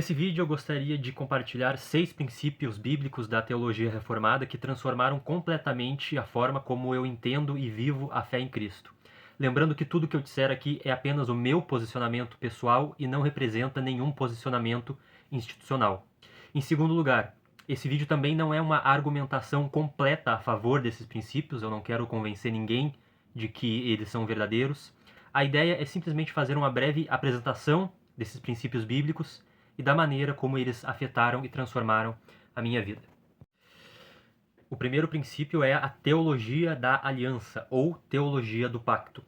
Nesse vídeo eu gostaria de compartilhar 6 princípios bíblicos da teologia reformada que transformaram completamente a forma como eu entendo e vivo a fé em Cristo. Lembrando que tudo que eu disser aqui é apenas o meu posicionamento pessoal e não representa nenhum posicionamento institucional. Em segundo lugar, esse vídeo também não é uma argumentação completa a favor desses princípios, eu não quero convencer ninguém de que eles são verdadeiros. A ideia é simplesmente fazer uma breve apresentação desses princípios bíblicos e da maneira como eles afetaram e transformaram a minha vida. O primeiro princípio é a teologia da aliança, ou teologia do pacto.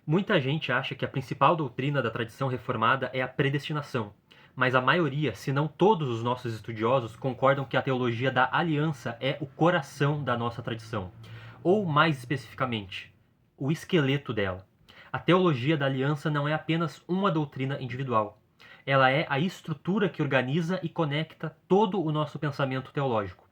Muita gente acha que a principal doutrina da tradição reformada é a predestinação, mas a maioria, se não todos os nossos estudiosos, concordam que a teologia da aliança é o coração da nossa tradição, ou mais especificamente, o esqueleto dela. A teologia da aliança não é apenas uma doutrina individual. Ela é a estrutura que organiza e conecta todo o nosso pensamento teológico.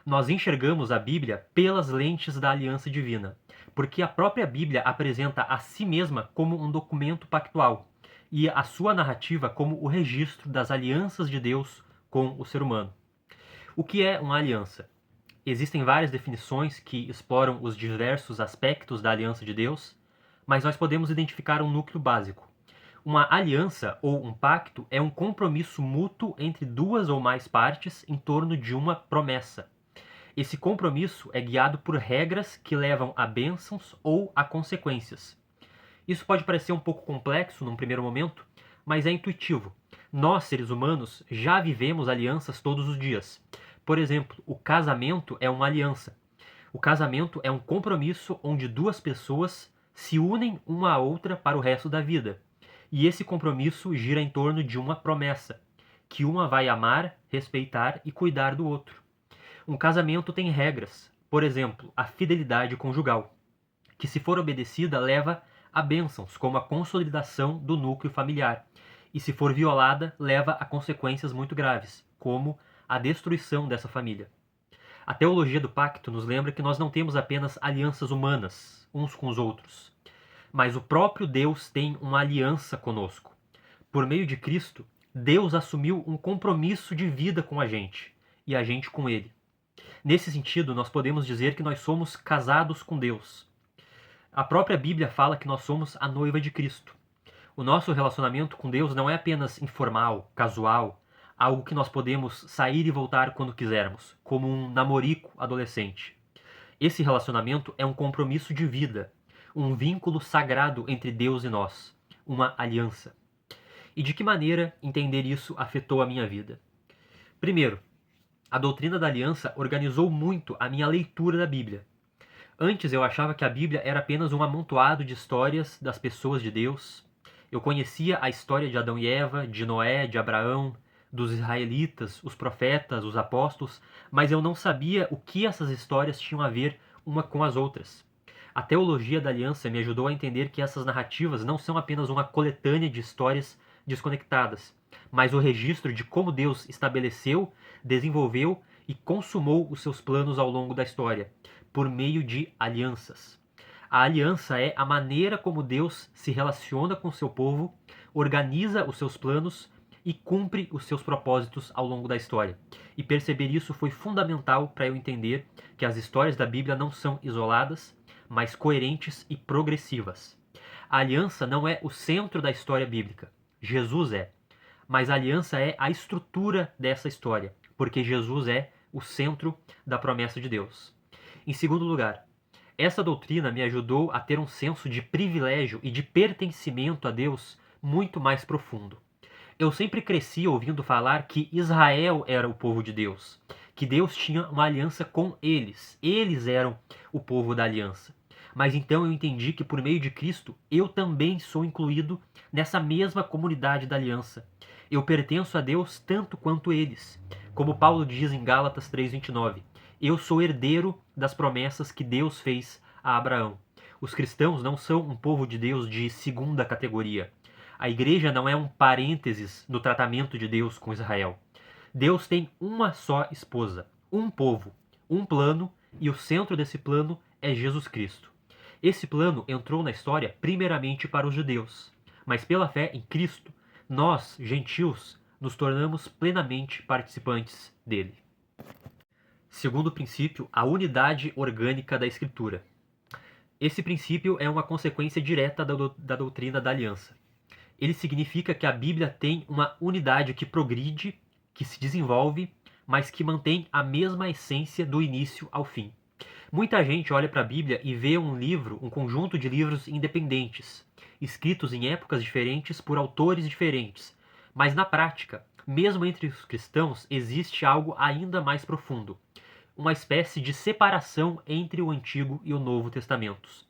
Nós enxergamos a Bíblia pelas lentes da aliança divina, porque a própria Bíblia apresenta a si mesma como um documento pactual e a sua narrativa como o registro das alianças de Deus com o ser humano. O que é uma aliança? Existem várias definições que exploram os diversos aspectos da aliança de Deus, mas nós podemos identificar um núcleo básico. Uma aliança ou um pacto é um compromisso mútuo entre duas ou mais partes em torno de uma promessa. Esse compromisso é guiado por regras que levam a bênçãos ou a consequências. Isso pode parecer um pouco complexo num primeiro momento, mas é intuitivo. Nós, seres humanos, já vivemos alianças todos os dias. Por exemplo, o casamento é uma aliança. O casamento é um compromisso onde duas pessoas se unem uma à outra para o resto da vida. E esse compromisso gira em torno de uma promessa, que uma vai amar, respeitar e cuidar do outro. Um casamento tem regras, por exemplo, a fidelidade conjugal, que se for obedecida leva a bênçãos, como a consolidação do núcleo familiar, e se for violada leva a consequências muito graves, como a destruição dessa família. A teologia do pacto nos lembra que nós não temos apenas alianças humanas, uns com os outros, mas o próprio Deus tem uma aliança conosco. Por meio de Cristo, Deus assumiu um compromisso de vida com a gente, e a gente com ele. Nesse sentido, nós podemos dizer que nós somos casados com Deus. A própria Bíblia fala que nós somos a noiva de Cristo. O nosso relacionamento com Deus não é apenas informal, casual, algo que nós podemos sair e voltar quando quisermos, como um namorico adolescente. Esse relacionamento é um compromisso de vida, um vínculo sagrado entre Deus e nós, uma aliança. E de que maneira entender isso afetou a minha vida? Primeiro, a doutrina da aliança organizou muito a minha leitura da Bíblia. Antes eu achava que a Bíblia era apenas um amontoado de histórias das pessoas de Deus. Eu conhecia a história de Adão e Eva, de Noé, de Abraão, dos israelitas, os profetas, os apóstolos, mas eu não sabia o que essas histórias tinham a ver uma com as outras. A teologia da aliança me ajudou a entender que essas narrativas não são apenas uma coletânea de histórias desconectadas, mas o registro de como Deus estabeleceu, desenvolveu e consumou os seus planos ao longo da história, por meio de alianças. A aliança é a maneira como Deus se relaciona com o seu povo, organiza os seus planos e cumpre os seus propósitos ao longo da história. E perceber isso foi fundamental para eu entender que as histórias da Bíblia não são isoladas, mas coerentes e progressivas. A aliança não é o centro da história bíblica. Jesus é. Mas a aliança é a estrutura dessa história, porque Jesus é o centro da promessa de Deus. Em segundo lugar, essa doutrina me ajudou a ter um senso de privilégio e de pertencimento a Deus muito mais profundo. Eu sempre cresci ouvindo falar que Israel era o povo de Deus, que Deus tinha uma aliança com eles. Eles eram o povo da aliança. Mas então eu entendi que por meio de Cristo eu também sou incluído nessa mesma comunidade da aliança. Eu pertenço a Deus tanto quanto eles. Como Paulo diz em Gálatas 3:29, eu sou herdeiro das promessas que Deus fez a Abraão. Os cristãos não são um povo de Deus de segunda categoria. A igreja não é um parênteses no tratamento de Deus com Israel. Deus tem uma só esposa, um povo, um plano, e o centro desse plano é Jesus Cristo. Esse plano entrou na história primeiramente para os judeus, mas pela fé em Cristo, nós, gentios, nos tornamos plenamente participantes dele. Segundo princípio, a unidade orgânica da Escritura. Esse princípio é uma consequência direta da doutrina da aliança. Ele significa que a Bíblia tem uma unidade que progride, que se desenvolve, mas que mantém a mesma essência do início ao fim. Muita gente olha para a Bíblia e vê um livro, um conjunto de livros independentes, escritos em épocas diferentes por autores diferentes. Mas na prática, mesmo entre os cristãos, existe algo ainda mais profundo, uma espécie de separação entre o Antigo e o Novo Testamentos.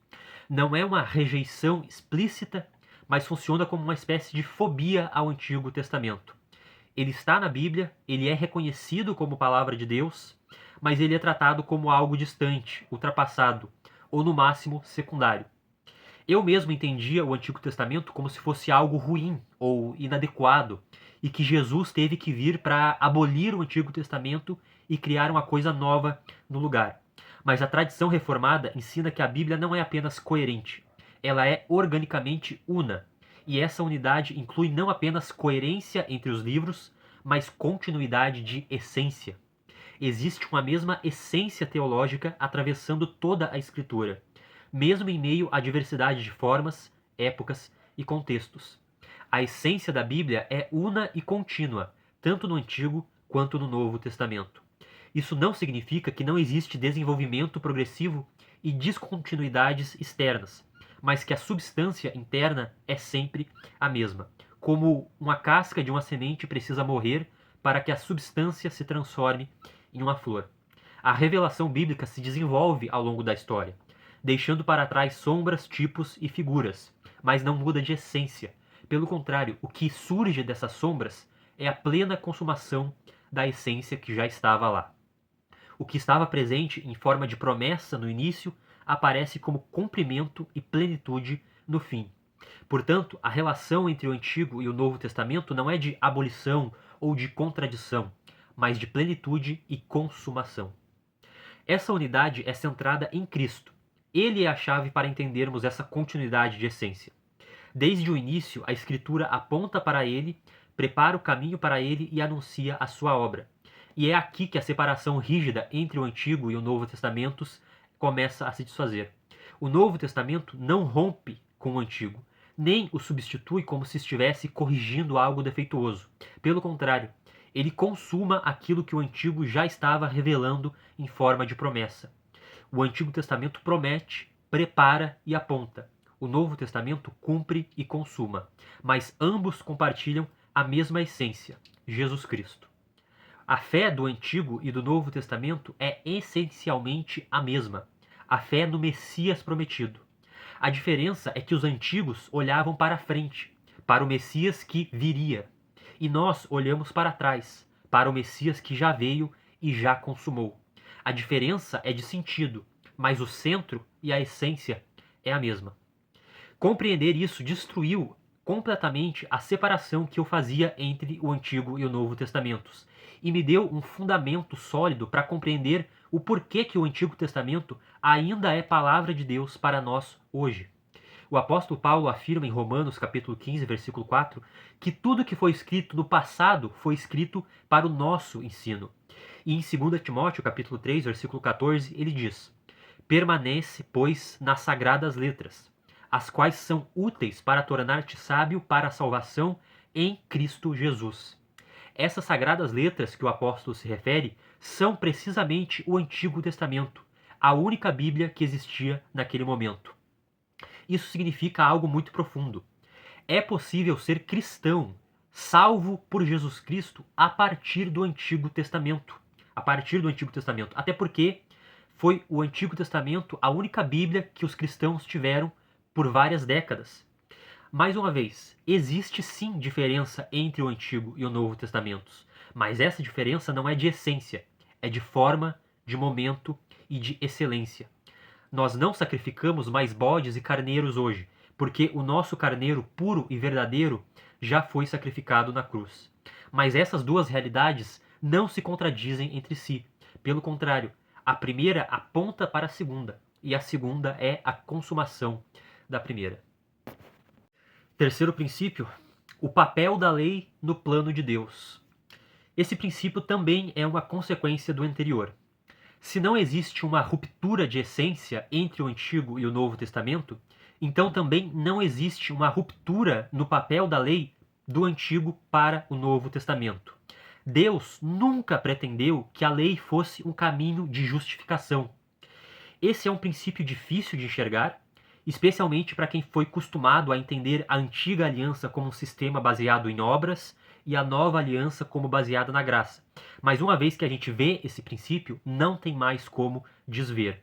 Não é uma rejeição explícita, mas funciona como uma espécie de fobia ao Antigo Testamento. Ele está na Bíblia, ele é reconhecido como palavra de Deus, mas ele é tratado como algo distante, ultrapassado, ou no máximo secundário. Eu mesmo entendia o Antigo Testamento como se fosse algo ruim ou inadequado, e que Jesus teve que vir para abolir o Antigo Testamento e criar uma coisa nova no lugar. Mas a tradição reformada ensina que a Bíblia não é apenas coerente, ela é organicamente una. E essa unidade inclui não apenas coerência entre os livros, mas continuidade de essência. Existe uma mesma essência teológica atravessando toda a Escritura, mesmo em meio à diversidade de formas, épocas e contextos. A essência da Bíblia é una e contínua, tanto no Antigo quanto no Novo Testamento. Isso não significa que não existe desenvolvimento progressivo e descontinuidades externas, mas que a substância interna é sempre a mesma. Como uma casca de uma semente precisa morrer para que a substância se transforme em uma flor. A revelação bíblica se desenvolve ao longo da história, deixando para trás sombras, tipos e figuras, mas não muda de essência. Pelo contrário, o que surge dessas sombras é a plena consumação da essência que já estava lá. O que estava presente em forma de promessa no início aparece como cumprimento e plenitude no fim. Portanto, a relação entre o Antigo e o Novo Testamento não é de abolição ou de contradição, mas de plenitude e consumação. Essa unidade é centrada em Cristo. Ele é a chave para entendermos essa continuidade de essência. Desde o início, a Escritura aponta para ele, prepara o caminho para ele e anuncia a sua obra. E é aqui que a separação rígida entre o Antigo e o Novo Testamentos começa a se desfazer. O Novo Testamento não rompe com o Antigo, nem o substitui como se estivesse corrigindo algo defeituoso. Pelo contrário, ele consuma aquilo que o Antigo já estava revelando em forma de promessa. O Antigo Testamento promete, prepara e aponta. O Novo Testamento cumpre e consuma, mas ambos compartilham a mesma essência, Jesus Cristo. A fé do Antigo e do Novo Testamento é essencialmente a mesma, a fé no Messias prometido. A diferença é que os antigos olhavam para frente, para o Messias que viria, e nós olhamos para trás, para o Messias que já veio e já consumou. A diferença é de sentido, mas o centro e a essência é a mesma. Compreender isso destruiu completamente a separação que eu fazia entre o Antigo e o Novo Testamentos e me deu um fundamento sólido para compreender o porquê que o Antigo Testamento ainda é palavra de Deus para nós hoje. O apóstolo Paulo afirma em Romanos capítulo 15, versículo 4, que tudo que foi escrito no passado foi escrito para o nosso ensino. E em 2 Timóteo capítulo 3, versículo 14, ele diz: permanece, pois, nas sagradas letras, as quais são úteis para tornar-te sábio para a salvação em Cristo Jesus. Essas sagradas letras que o apóstolo se refere são precisamente o Antigo Testamento, a única Bíblia que existia naquele momento. Isso significa algo muito profundo. É possível ser cristão, salvo por Jesus Cristo, a partir do Antigo Testamento. A partir do Antigo Testamento. Até porque foi o Antigo Testamento a única Bíblia que os cristãos tiveram por várias décadas. Mais uma vez, existe sim diferença entre o Antigo e o Novo Testamentos, mas essa diferença não é de essência, é de forma, de momento e de excelência. Nós não sacrificamos mais bodes e carneiros hoje, porque o nosso carneiro puro e verdadeiro já foi sacrificado na cruz. Mas essas duas realidades não se contradizem entre si. Pelo contrário, a primeira aponta para a segunda, e a segunda é a consumação da primeira. Terceiro princípio, O papel da lei no plano de Deus. Esse princípio também é uma consequência do anterior. Se não existe uma ruptura de essência entre o Antigo e o Novo Testamento, então também não existe uma ruptura no papel da lei do Antigo para o Novo Testamento. Deus nunca pretendeu que a lei fosse um caminho de justificação. Esse é um princípio difícil de enxergar, especialmente para quem foi acostumado a entender a antiga aliança como um sistema baseado em obras e a nova aliança como baseada na graça. Mas uma vez que a gente vê esse princípio, não tem mais como desver.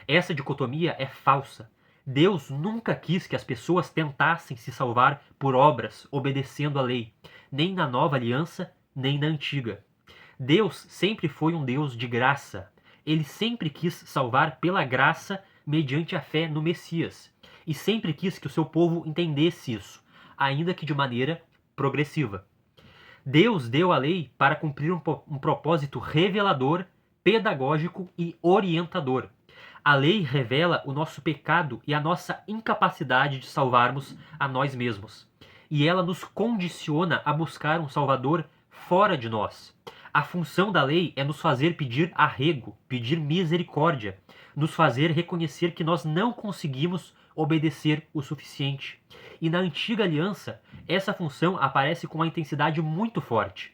Essa dicotomia é falsa. Deus nunca quis que as pessoas tentassem se salvar por obras, obedecendo a lei, nem na nova aliança, nem na antiga. Deus sempre foi um Deus de graça. Ele sempre quis salvar pela graça mediante a fé no Messias. E sempre quis que o seu povo entendesse isso, ainda que de maneira progressiva. Deus deu a lei para cumprir um propósito revelador, pedagógico e orientador. A lei revela o nosso pecado e a nossa incapacidade de salvarmos a nós mesmos. E ela nos condiciona a buscar um Salvador fora de nós. A função da lei é nos fazer pedir arrego, pedir misericórdia, nos fazer reconhecer que nós não conseguimos obedecer o suficiente. E na antiga aliança, essa função aparece com uma intensidade muito forte.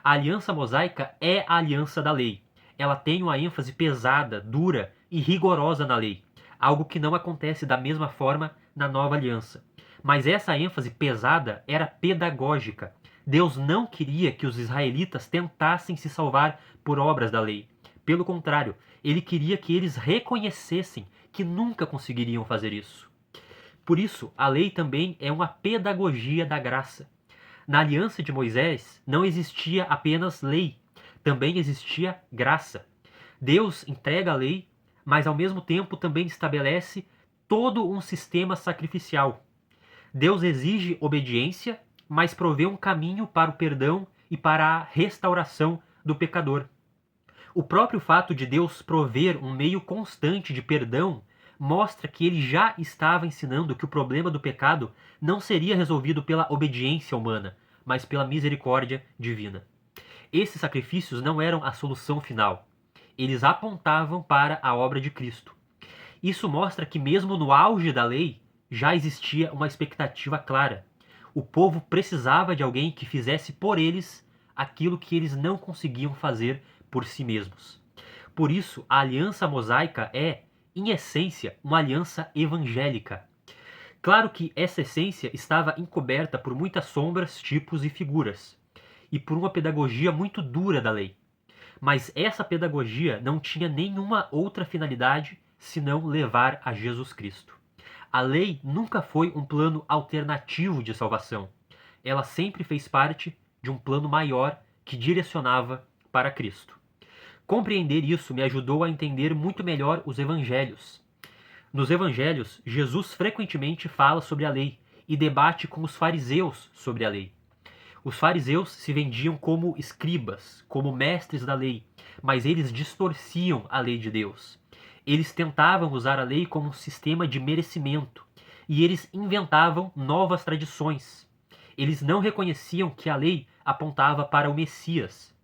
A aliança mosaica é a aliança da lei. Ela tem uma ênfase pesada, dura e rigorosa na lei, algo que não acontece da mesma forma na nova aliança. Mas essa ênfase pesada era pedagógica. Deus não queria que os israelitas tentassem se salvar por obras da lei. Pelo contrário, ele queria que eles reconhecessem que nunca conseguiriam fazer isso. Por isso, a lei também é uma pedagogia da graça. Na aliança de Moisés, não existia apenas lei, também existia graça. Deus entrega a lei, mas ao mesmo tempo também estabelece todo um sistema sacrificial. Deus exige obediência, mas provê um caminho para o perdão e para a restauração do pecador. O próprio fato de Deus prover um meio constante de perdão mostra que ele já estava ensinando que o problema do pecado não seria resolvido pela obediência humana, mas pela misericórdia divina. Esses sacrifícios não eram a solução final. Eles apontavam para a obra de Cristo. Isso mostra que mesmo no auge da lei, já existia uma expectativa clara. O povo precisava de alguém que fizesse por eles aquilo que eles não conseguiam fazer por si mesmos. Por isso, a aliança mosaica é, em essência, uma aliança evangélica. Claro que essa essência estava encoberta por muitas sombras, tipos e figuras, e por uma pedagogia muito dura da lei. Mas essa pedagogia não tinha nenhuma outra finalidade senão levar a Jesus Cristo. A lei nunca foi um plano alternativo de salvação. Ela sempre fez parte de um plano maior que direcionava para Cristo. Compreender isso me ajudou a entender muito melhor os evangelhos. Nos evangelhos, Jesus frequentemente fala sobre a lei e debate com os fariseus sobre a lei. Os fariseus se vendiam como escribas, como mestres da lei, mas eles distorciam a lei de Deus. Eles tentavam usar a lei como um sistema de merecimento e eles inventavam novas tradições. Eles não reconheciam que a lei apontava para o Messias.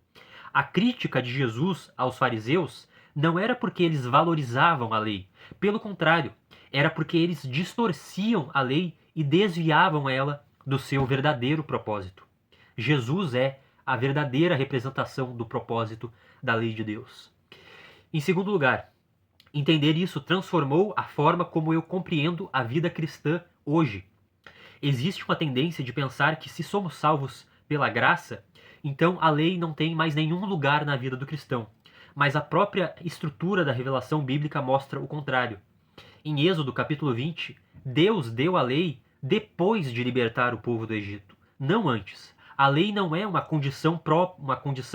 A crítica de Jesus aos fariseus não era porque eles valorizavam a lei. Pelo contrário, era porque eles distorciam a lei e desviavam ela do seu verdadeiro propósito. Jesus é a verdadeira representação do propósito da lei de Deus. Em segundo lugar, entender isso transformou a forma como eu compreendo a vida cristã hoje. Existe uma tendência de pensar que se somos salvos pela graça, então a lei não tem mais nenhum lugar na vida do cristão. Mas a própria estrutura da revelação bíblica mostra o contrário. Em Êxodo capítulo 20, Deus deu a lei depois de libertar o povo do Egito, não antes. A lei não é uma condição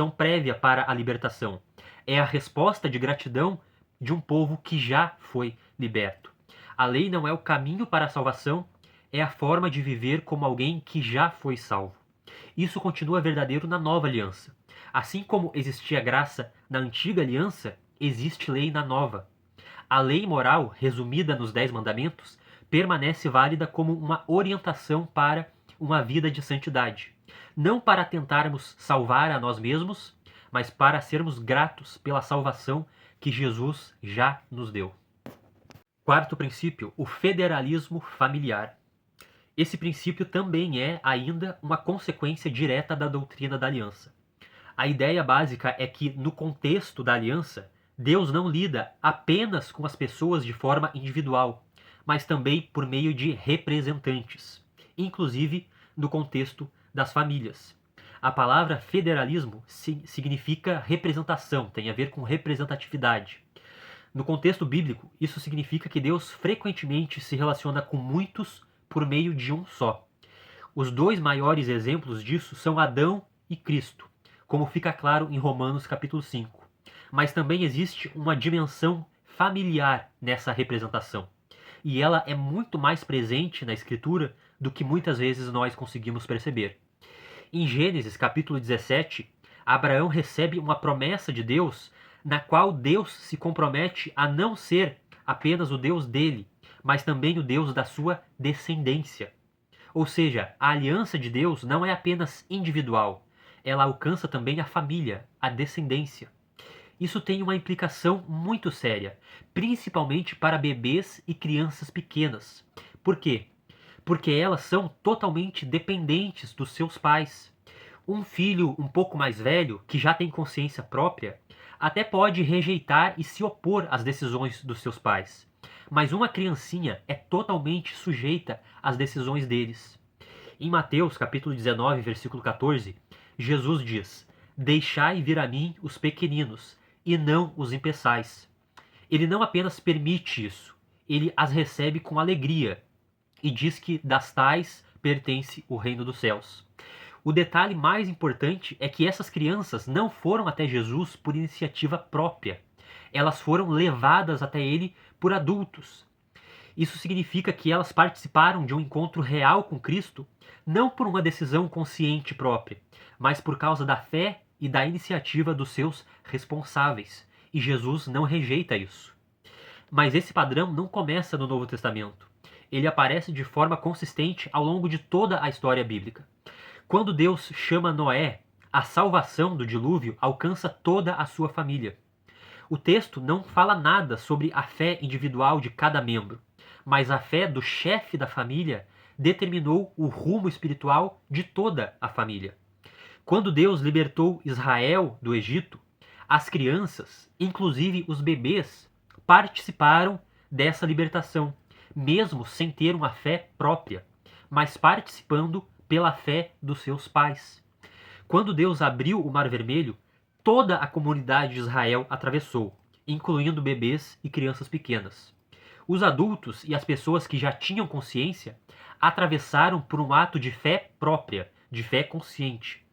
prévia para a libertação. É a resposta de gratidão de um povo que já foi liberto. A lei não é o caminho para a salvação, é a forma de viver como alguém que já foi salvo. Isso continua verdadeiro na nova aliança. Assim como existia graça na antiga aliança, existe lei na nova. A lei moral, resumida nos 10 mandamentos, permanece válida como uma orientação para uma vida de santidade, não para tentarmos salvar a nós mesmos, mas para sermos gratos pela salvação que Jesus já nos deu. Quarto princípio, o federalismo familiar. Esse princípio também é ainda uma consequência direta da doutrina da aliança. A ideia básica é que, no contexto da aliança, Deus não lida apenas com as pessoas de forma individual, mas também por meio de representantes, inclusive no contexto das famílias. A palavra federalismo significa representação, tem a ver com representatividade. No contexto bíblico, isso significa que Deus frequentemente se relaciona com muitos por meio de um só. Os dois maiores exemplos disso são Adão e Cristo, como fica claro em Romanos capítulo 5. Mas também existe uma dimensão familiar nessa representação. E ela é muito mais presente na Escritura do que muitas vezes nós conseguimos perceber. Em Gênesis capítulo 17, Abraão recebe uma promessa de Deus, na qual Deus se compromete a não ser apenas o Deus dele, mas também o Deus da sua descendência. Ou seja, a aliança de Deus não é apenas individual, ela alcança também a família, a descendência. Isso tem uma implicação muito séria, principalmente para bebês e crianças pequenas. Por quê? Porque elas são totalmente dependentes dos seus pais. Um filho um pouco mais velho, que já tem consciência própria, até pode rejeitar e se opor às decisões dos seus pais. Mas uma criancinha é totalmente sujeita às decisões deles. Em Mateus capítulo 19, versículo 14, Jesus diz: "Deixai vir a mim os pequeninos, e não os impeçais." Ele não apenas permite isso, ele as recebe com alegria e diz que das tais pertence o reino dos céus. O detalhe mais importante é que essas crianças não foram até Jesus por iniciativa própria. Elas foram levadas até ele por adultos. Isso significa que elas participaram de um encontro real com Cristo, não por uma decisão consciente própria, mas por causa da fé e da iniciativa dos seus responsáveis. E Jesus não rejeita isso. Mas esse padrão não começa no Novo Testamento. Ele aparece de forma consistente ao longo de toda a história bíblica. Quando Deus chama Noé, a salvação do dilúvio alcança toda a sua família. O texto não fala nada sobre a fé individual de cada membro, mas a fé do chefe da família determinou o rumo espiritual de toda a família. Quando Deus libertou Israel do Egito, as crianças, inclusive os bebês, participaram dessa libertação, mesmo sem ter uma fé própria, mas participando pela fé dos seus pais. Quando Deus abriu o Mar Vermelho, toda a comunidade de Israel atravessou, incluindo bebês e crianças pequenas. Os adultos e as pessoas que já tinham consciência atravessaram por um ato de fé própria, de fé consciente.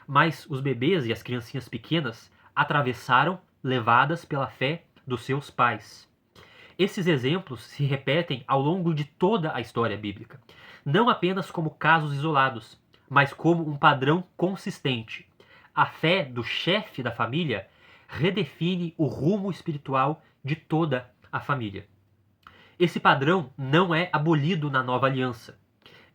Mas os bebês e as criancinhas pequenas atravessaram levadas pela fé dos seus pais. Esses exemplos se repetem ao longo de toda a história bíblica, não apenas como casos isolados, mas como um padrão consistente. A fé do chefe da família redefine o rumo espiritual de toda a família. Esse padrão não é abolido na nova aliança.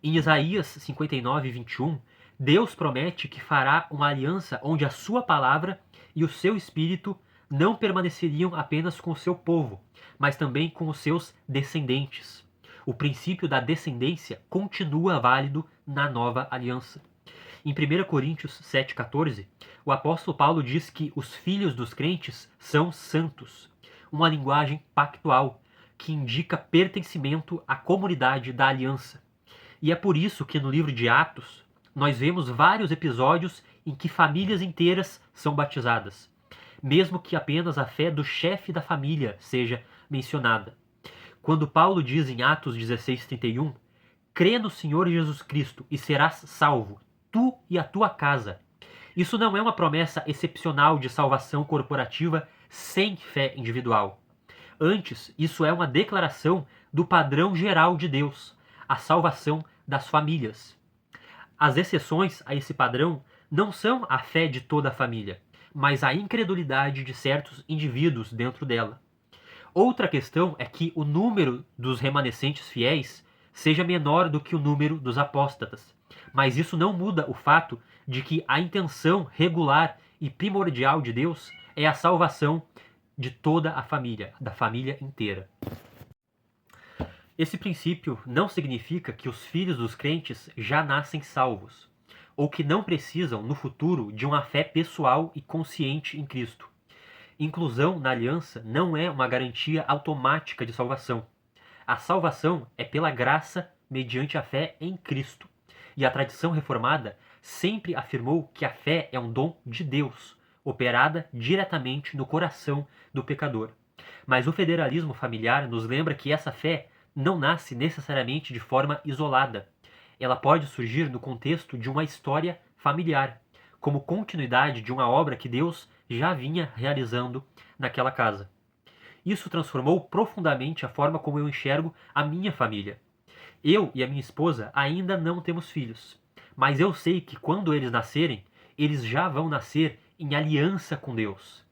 Em Isaías 59, 21, Deus promete que fará uma aliança onde a sua palavra e o seu espírito não permaneceriam apenas com o seu povo, mas também com os seus descendentes. O princípio da descendência continua válido na nova aliança. Em 1 Coríntios 7,14, o apóstolo Paulo diz que os filhos dos crentes são santos, uma linguagem pactual que indica pertencimento à comunidade da aliança. E é por isso que no livro de Atos nós vemos vários episódios em que famílias inteiras são batizadas, mesmo que apenas a fé do chefe da família seja mencionada. Quando Paulo diz em Atos 16:31, crê no Senhor Jesus Cristo e serás salvo, tu e a tua casa. Isso não é uma promessa excepcional de salvação corporativa sem fé individual. Antes, isso é uma declaração do padrão geral de Deus, a salvação das famílias. As exceções a esse padrão não são a fé de toda a família, mas a incredulidade de certos indivíduos dentro dela. Outra questão é que o número dos remanescentes fiéis seja menor do que o número dos apóstatas. Mas isso não muda o fato de que a intenção regular e primordial de Deus é a salvação de toda a família, da família inteira. Esse princípio não significa que os filhos dos crentes já nascem salvos, ou que não precisam, no futuro, de uma fé pessoal e consciente em Cristo. Inclusão na aliança não é uma garantia automática de salvação. A salvação é pela graça mediante a fé em Cristo. E a tradição reformada sempre afirmou que a fé é um dom de Deus, operada diretamente no coração do pecador. Mas o federalismo familiar nos lembra que essa fé não nasce necessariamente de forma isolada. Ela pode surgir no contexto de uma história familiar, como continuidade de uma obra que Deus já vinha realizando naquela casa. Isso transformou profundamente a forma como eu enxergo a minha família. Eu e a minha esposa ainda não temos filhos, mas eu sei que quando eles nascerem, eles já vão nascer em aliança com Deus.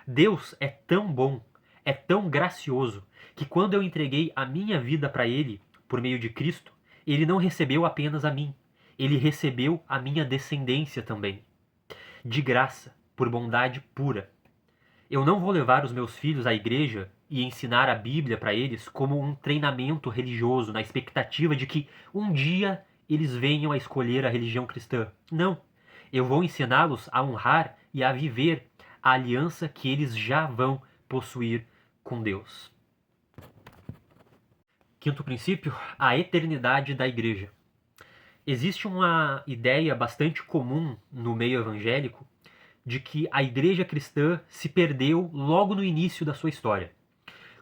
Deus é tão bom, é tão gracioso, que quando eu entreguei a minha vida para Ele, por meio de Cristo, Ele não recebeu apenas a mim, Ele recebeu a minha descendência também. De graça, por bondade pura. Eu não vou levar os meus filhos à igreja e ensinar a Bíblia para eles como um treinamento religioso, na expectativa de que um dia eles venham a escolher a religião cristã. Não. Eu vou ensiná-los a honrar e a viver a aliança que eles já vão possuir com Deus. Quinto princípio, a eternidade da igreja. Existe uma ideia bastante comum no meio evangélico de que a igreja cristã se perdeu logo no início da sua história.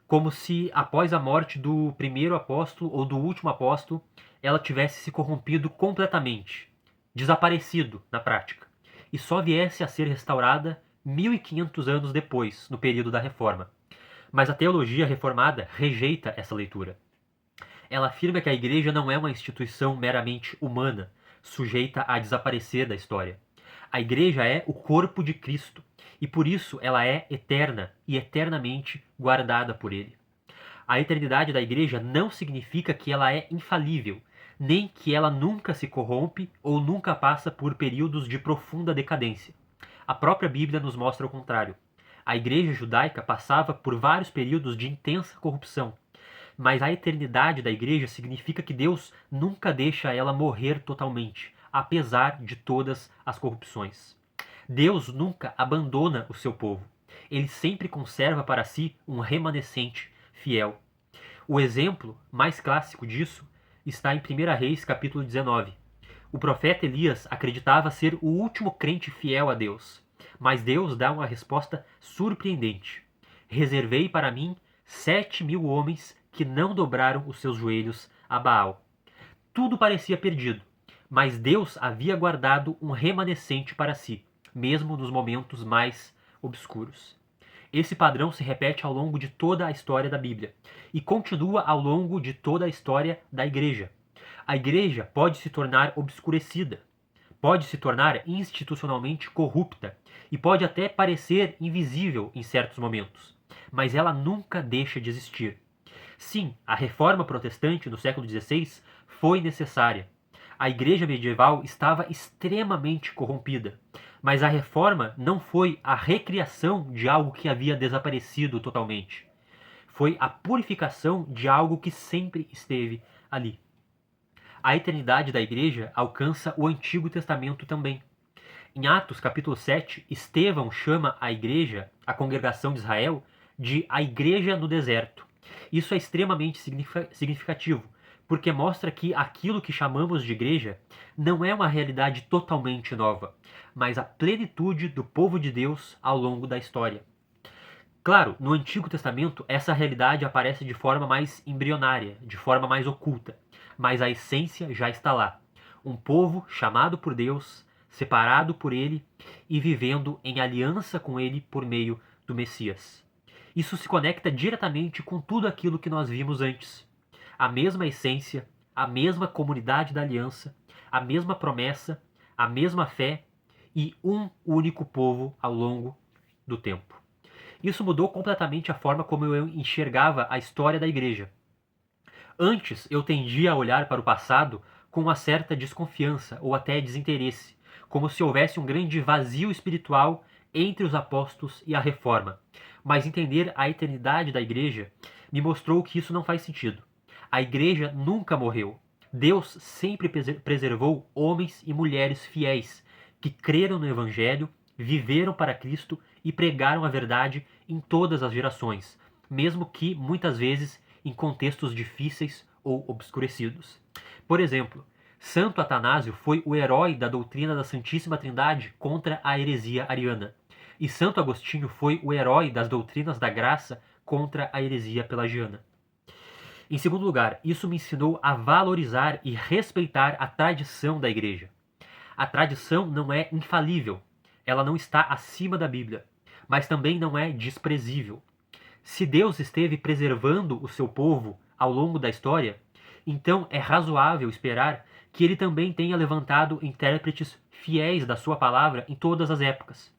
Como se após a morte do primeiro apóstolo ou do último apóstolo, ela tivesse se corrompido completamente, desaparecido na prática, e só viesse a ser restaurada 1500 anos depois, no período da Reforma. Mas a teologia reformada rejeita essa leitura. Ela afirma que a igreja não é uma instituição meramente humana, sujeita a desaparecer da história. A igreja é o corpo de Cristo e por isso ela é eterna e eternamente guardada por ele. A eternidade da igreja não significa que ela é infalível, nem que ela nunca se corrompe ou nunca passa por períodos de profunda decadência. A própria Bíblia nos mostra o contrário. A igreja judaica passava por vários períodos de intensa corrupção, mas a eternidade da igreja significa que Deus nunca deixa ela morrer totalmente, apesar de todas as corrupções. Deus nunca abandona o seu povo. Ele sempre conserva para si um remanescente fiel. O exemplo mais clássico disso está em 1 Reis, capítulo 19. O profeta Elias acreditava ser o último crente fiel a Deus, mas Deus dá uma resposta surpreendente. Reservei para mim 7.000 homens que não dobraram os seus joelhos a Baal. Tudo parecia perdido, mas Deus havia guardado um remanescente para si, mesmo nos momentos mais obscuros. Esse padrão se repete ao longo de toda a história da Bíblia e continua ao longo de toda a história da igreja. A igreja pode se tornar obscurecida, pode se tornar institucionalmente corrupta e pode até parecer invisível em certos momentos, mas ela nunca deixa de existir. Sim, a reforma protestante no século XVI foi necessária. A igreja medieval estava extremamente corrompida, mas a reforma não foi a recriação de algo que havia desaparecido totalmente. Foi a purificação de algo que sempre esteve ali. A eternidade da igreja alcança o Antigo Testamento também. Em Atos capítulo 7, Estevão chama a igreja, a congregação de Israel, de a igreja no deserto. Isso é extremamente significativo, porque mostra que aquilo que chamamos de igreja não é uma realidade totalmente nova, mas a plenitude do povo de Deus ao longo da história. Claro, no Antigo Testamento essa realidade aparece de forma mais embrionária, de forma mais oculta, mas a essência já está lá. Um povo chamado por Deus, separado por Ele e vivendo em aliança com Ele por meio do Messias. Isso se conecta diretamente com tudo aquilo que nós vimos antes. A mesma essência, a mesma comunidade da aliança, a mesma promessa, a mesma fé e um único povo ao longo do tempo. Isso mudou completamente a forma como eu enxergava a história da igreja. Antes, eu tendia a olhar para o passado com uma certa desconfiança ou até desinteresse, como se houvesse um grande vazio espiritual entre os apóstolos e a reforma. Mas entender a eternidade da igreja me mostrou que isso não faz sentido. A igreja nunca morreu. Deus sempre preservou homens e mulheres fiéis que creram no evangelho, viveram para Cristo e pregaram a verdade em todas as gerações, mesmo que muitas vezes em contextos difíceis ou obscurecidos. Por exemplo, Santo Atanásio foi o herói da doutrina da Santíssima Trindade contra a heresia ariana. E Santo Agostinho foi o herói das doutrinas da graça contra a heresia pelagiana. Em segundo lugar, isso me ensinou a valorizar e respeitar a tradição da igreja. A tradição não é infalível, ela não está acima da Bíblia, mas também não é desprezível. Se Deus esteve preservando o seu povo ao longo da história, então é razoável esperar que ele também tenha levantado intérpretes fiéis da sua palavra em todas as épocas.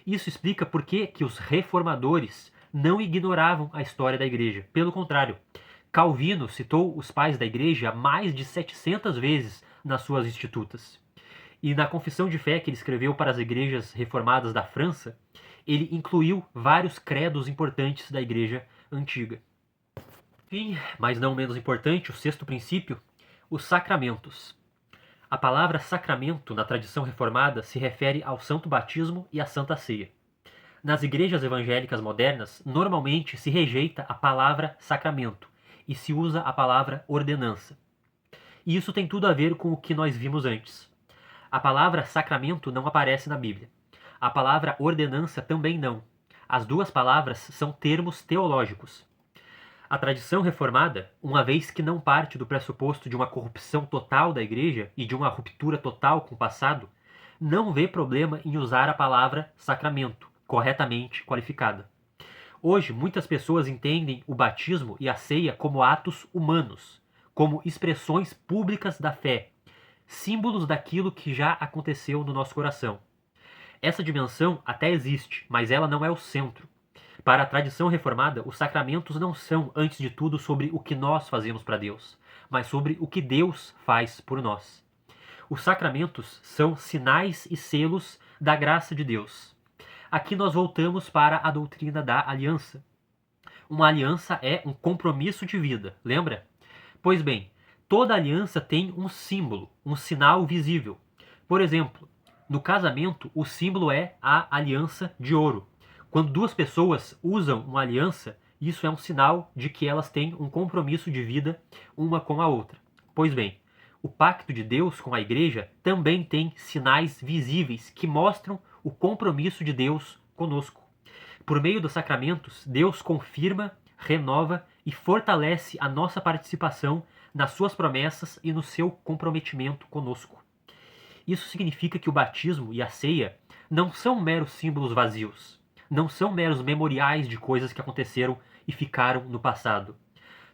Isso explica por que os reformadores não ignoravam a história da igreja. Pelo contrário, Calvino citou os pais da igreja mais de 700 vezes nas suas Institutas. E na confissão de fé que ele escreveu para as igrejas reformadas da França, ele incluiu vários credos importantes da igreja antiga. Enfim, mas não menos importante, o sexto princípio, os sacramentos. A palavra sacramento na tradição reformada se refere ao santo batismo e à santa ceia. Nas igrejas evangélicas modernas, normalmente se rejeita a palavra sacramento e se usa a palavra ordenança. E isso tem tudo a ver com o que nós vimos antes. A palavra sacramento não aparece na Bíblia. A palavra ordenança também não. As duas palavras são termos teológicos. A tradição reformada, uma vez que não parte do pressuposto de uma corrupção total da igreja e de uma ruptura total com o passado, não vê problema em usar a palavra sacramento, corretamente qualificada. Hoje, muitas pessoas entendem o batismo e a ceia como atos humanos, como expressões públicas da fé, símbolos daquilo que já aconteceu no nosso coração. Essa dimensão até existe, mas ela não é o centro. Para a tradição reformada, os sacramentos não são, antes de tudo, sobre o que nós fazemos para Deus, mas sobre o que Deus faz por nós. Os sacramentos são sinais e selos da graça de Deus. Aqui nós voltamos para a doutrina da aliança. Uma aliança é um compromisso de vida, lembra? Pois bem, toda aliança tem um símbolo, um sinal visível. Por exemplo, no casamento, o símbolo é a aliança de ouro. Quando duas pessoas usam uma aliança, isso é um sinal de que elas têm um compromisso de vida uma com a outra. Pois bem, o pacto de Deus com a igreja também tem sinais visíveis que mostram o compromisso de Deus conosco. Por meio dos sacramentos, Deus confirma, renova e fortalece a nossa participação nas suas promessas e no seu comprometimento conosco. Isso significa que o batismo e a ceia não são meros símbolos vazios. Não são meros memoriais de coisas que aconteceram e ficaram no passado.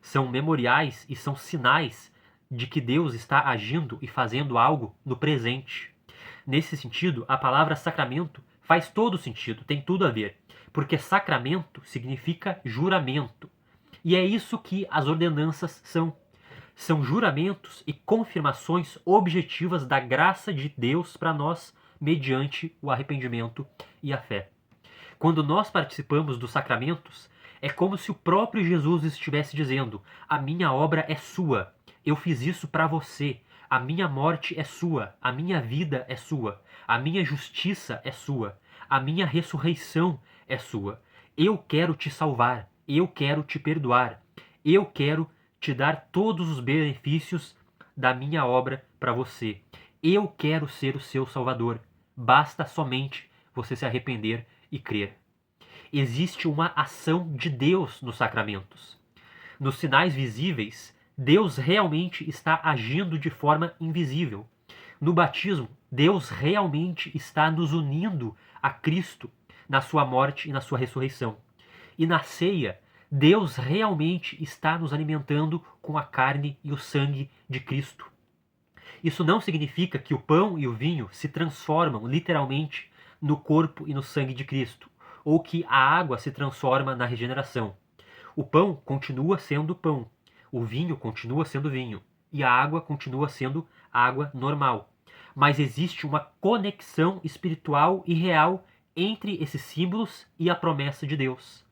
São memoriais e são sinais de que Deus está agindo e fazendo algo no presente. Nesse sentido, a palavra sacramento faz todo sentido, tem tudo a ver, porque sacramento significa juramento. E é isso que as ordenanças são. São juramentos e confirmações objetivas da graça de Deus para nós mediante o arrependimento e a fé. Quando nós participamos dos sacramentos, é como se o próprio Jesus estivesse dizendo: a minha obra é sua, eu fiz isso para você, a minha morte é sua, a minha vida é sua, a minha justiça é sua, a minha ressurreição é sua. Eu quero te salvar, eu quero te perdoar, eu quero te dar todos os benefícios da minha obra para você. Eu quero ser o seu salvador. Basta somente você se arrepender e crer. Existe uma ação de Deus nos sacramentos. Nos sinais visíveis, Deus realmente está agindo de forma invisível. No batismo, Deus realmente está nos unindo a Cristo na sua morte e na sua ressurreição. E na ceia, Deus realmente está nos alimentando com a carne e o sangue de Cristo. Isso não significa que o pão e o vinho se transformam literalmente no corpo e no sangue de Cristo, ou que a água se transforma na regeneração. O pão continua sendo pão. O vinho continua sendo vinho e a água continua sendo água normal. Mas existe uma conexão espiritual e real entre esses símbolos e a promessa de Deus.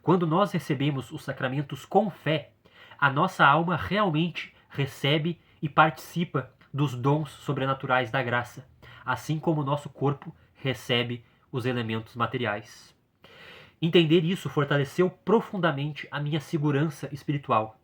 Quando nós recebemos os sacramentos com fé, a nossa alma realmente recebe e participa dos dons sobrenaturais da graça, assim como o nosso corpo recebe os elementos materiais. Entender isso fortaleceu profundamente a minha segurança espiritual.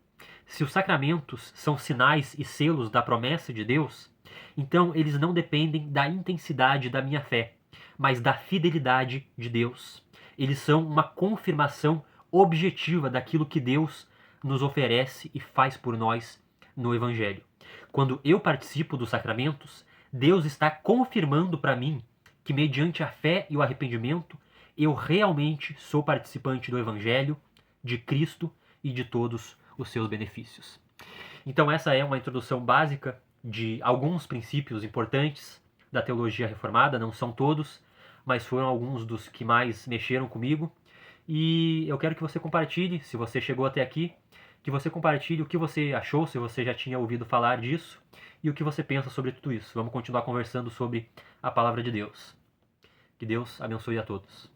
Se os sacramentos são sinais e selos da promessa de Deus, então eles não dependem da intensidade da minha fé, mas da fidelidade de Deus. Eles são uma confirmação objetiva daquilo que Deus nos oferece e faz por nós no Evangelho. Quando eu participo dos sacramentos, Deus está confirmando para mim que, mediante a fé e o arrependimento, eu realmente sou participante do Evangelho, de Cristo e de todos os seus benefícios. Então essa é uma introdução básica de alguns princípios importantes da teologia reformada, não são todos, mas foram alguns dos que mais mexeram comigo. E eu quero que você compartilhe, se você chegou até aqui, que você compartilhe o que você achou, se você já tinha ouvido falar disso, e o que você pensa sobre tudo isso. Vamos continuar conversando sobre a palavra de Deus. Que Deus abençoe a todos.